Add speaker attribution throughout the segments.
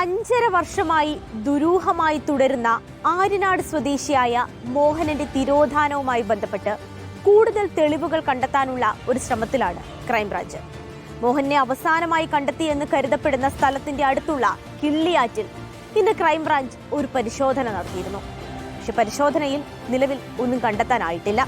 Speaker 1: 5.5 വർഷമായി ദുരൂഹമായി തുടരുന്ന ആര്യനാട് സ്വദേശിയായ മോഹനന്റെ തിരോധാനവുമായി ബന്ധപ്പെട്ട് കൂടുതൽ തെളിവുകൾ കണ്ടെത്താനുള്ള ഒരു ശ്രമത്തിലാണ് ക്രൈംബ്രാഞ്ച്. മോഹനെ അവസാനമായി കണ്ടെത്തിയെന്ന് കരുതപ്പെടുന്ന സ്ഥലത്തിന്റെ അടുത്തുള്ള കിള്ളിയാറ്റിൽ ഇന്ന് ക്രൈംബ്രാഞ്ച് ഒരു പരിശോധന നടത്തിയിരുന്നു. പക്ഷെ പരിശോധനയിൽ നിലവിൽ ഒന്നും കണ്ടെത്താനായിട്ടില്ല.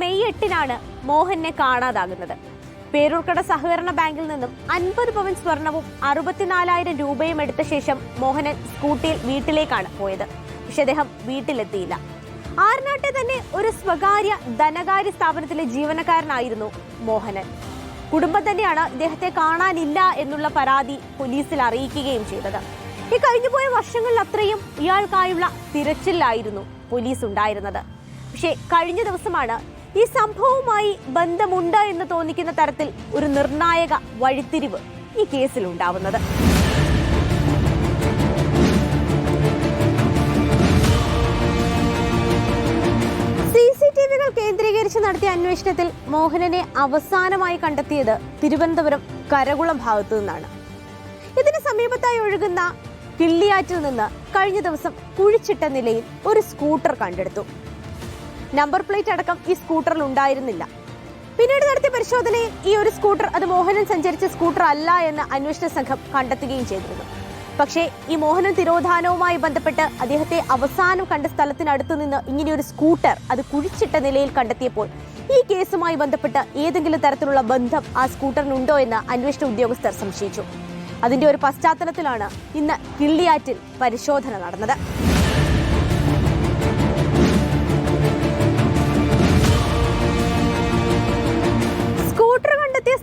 Speaker 1: മെയ് 8-നാണ് മോഹനെ കാണാതാകുന്നത്. പേരൂർക്കട സഹകരണ ബാങ്കിൽ നിന്നും 50 പവൻ സ്വർണവും 64,000 രൂപയും എടുത്ത ശേഷം മോഹനൻ സ്കൂട്ടിയിൽ വീട്ടിലേക്കാണ് പോയത്. പക്ഷെ അദ്ദേഹം വീട്ടിലെത്തിയില്ല. ആർനാട്ടെ തന്നെ ഒരു സ്വകാര്യ ധനകാര്യ സ്ഥാപനത്തിലെ ജീവനക്കാരനായിരുന്നു മോഹനൻ. കുടുംബം തന്നെയാണ് ഇദ്ദേഹത്തെ കാണാനില്ല എന്നുള്ള പരാതി പോലീസിൽ അറിയിക്കുകയും ചെയ്തത്. ഈ കഴിഞ്ഞുപോയ വർഷങ്ങളിൽ അത്രയും ഇയാൾക്കായുള്ള തിരച്ചിലായിരുന്നു പോലീസ് ഉണ്ടായിരുന്നത്. പക്ഷേ കഴിഞ്ഞ ദിവസമാണ് ഈ സംഭവവുമായി ബന്ധമുണ്ട് എന്ന് തോന്നിക്കുന്ന തരത്തിൽ ഒരു നിർണായക വഴിത്തിരിവ് ഈ കേസിൽ ഉണ്ടാവുന്നത്. CCTV-കൾ കേന്ദ്രീകരിച്ച് നടത്തിയ അന്വേഷണത്തിൽ മോഹനനെ അവസാനമായി കണ്ടെത്തിയത് തിരുവനന്തപുരം കരകുളം ഭാഗത്തു നിന്നാണ്. ഇതിന് സമീപത്തായി ഒഴുകുന്ന കിള്ളിയാറ്റിൽ നിന്ന് കഴിഞ്ഞ ദിവസം കുഴിച്ചിട്ട നിലയിൽ ഒരു സ്കൂട്ടർ കണ്ടെടുത്തു. നമ്പർ പ്ലേറ്റ് അടക്കം ഈ സ്കൂട്ടറിൽ ഉണ്ടായിരുന്നില്ല. പിന്നീട് നടത്തിയ പരിശോധനയിൽ ഈ ഒരു സ്കൂട്ടർ അത് മോഹനൻ സഞ്ചരിച്ച സ്കൂട്ടർ അല്ല എന്ന് അന്വേഷണ സംഘം കണ്ടെത്തുകയും ചെയ്തിരുന്നു. പക്ഷേ ഈ മോഹനൻ തിരോധാനവുമായി ബന്ധപ്പെട്ട് അദ്ദേഹത്തെ അവസാനം കണ്ട സ്ഥലത്തിനടുത്തു നിന്ന് ഇങ്ങനെയൊരു സ്കൂട്ടർ അത് കുഴിച്ചിട്ട നിലയിൽ കണ്ടെത്തിയപ്പോൾ ഈ കേസുമായി ബന്ധപ്പെട്ട് ഏതെങ്കിലും തരത്തിലുള്ള ബന്ധം ആ സ്കൂട്ടറിനുണ്ടോ എന്ന് അന്വേഷണ ഉദ്യോഗസ്ഥർ സംശയിച്ചു. അതിന്റെ ഒരു പശ്ചാത്തലത്തിലാണ് ഇന്ന് കിള്ളിയാറ്റിൽ പരിശോധന നടന്നത്.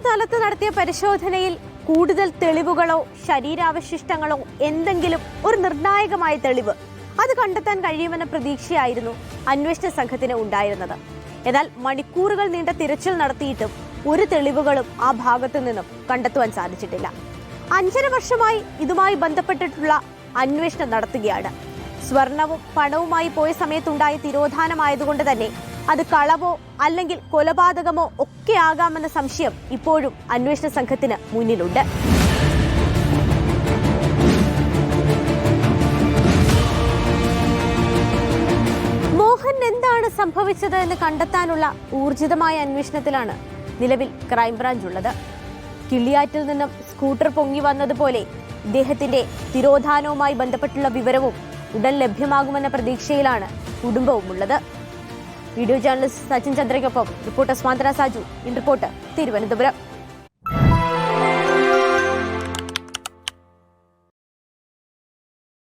Speaker 1: സ്ഥലത്ത് നടത്തിയ പരിശോധനയിൽ കൂടുതൽ തെളിവുകളോ ശരീരാവശിഷ്ടങ്ങളോ എന്തെങ്കിലും ഒരു നിർണായകമായ തെളിവ് അത് കണ്ടെത്താൻ കഴിയുമെന്ന പ്രതീക്ഷയായിരുന്നു അന്വേഷണ സംഘത്തിന് ഉണ്ടായിരുന്നത്. എന്നാൽ മണിക്കൂറുകൾ നീണ്ട തിരച്ചിൽ നടത്തിയിട്ടും ഒരു തെളിവുകളും ആ ഭാഗത്തു നിന്നും കണ്ടെത്തുവാൻ സാധിച്ചിട്ടില്ല. 5.5 വർഷമായി ഇതുമായി ബന്ധപ്പെട്ടിട്ടുള്ള അന്വേഷണം നടത്തുകയാണ്. സ്വർണവും പണവുമായി പോയ സമയത്തുണ്ടായ തിരോധാനമായതുകൊണ്ട് തന്നെ അത് കളവോ അല്ലെങ്കിൽ കൊലപാതകമോ ഒക്കെ ആകാമെന്ന സംശയം ഇപ്പോഴും അന്വേഷണ സംഘത്തിന് മുന്നിലുണ്ട്. മോഹൻ എന്താണ് സംഭവിച്ചത് എന്ന് കണ്ടെത്താനുള്ള ഊർജിതമായ അന്വേഷണത്തിലാണ് നിലവിൽ ക്രൈംബ്രാഞ്ച് ഉള്ളത്. കിള്ളിയാറ്റിൽ നിന്നും സ്കൂട്ടർ പൊങ്ങി വന്നതുപോലെ ഇദ്ദേഹത്തിന്റെ തിരോധാനവുമായി ബന്ധപ്പെട്ടുള്ള വിവരവും ഉടൻ ലഭ്യമാകുമെന്ന പ്രതീക്ഷയിലാണ് കുടുംബവും ഉള്ളത്. വീഡിയോ ജേർണലിസ്റ്റ് സച്ചിൻ ചന്ദ്രയ്ക്കൊപ്പം reporter Swanthana Saju, in reporter, Thiruvananthapuram.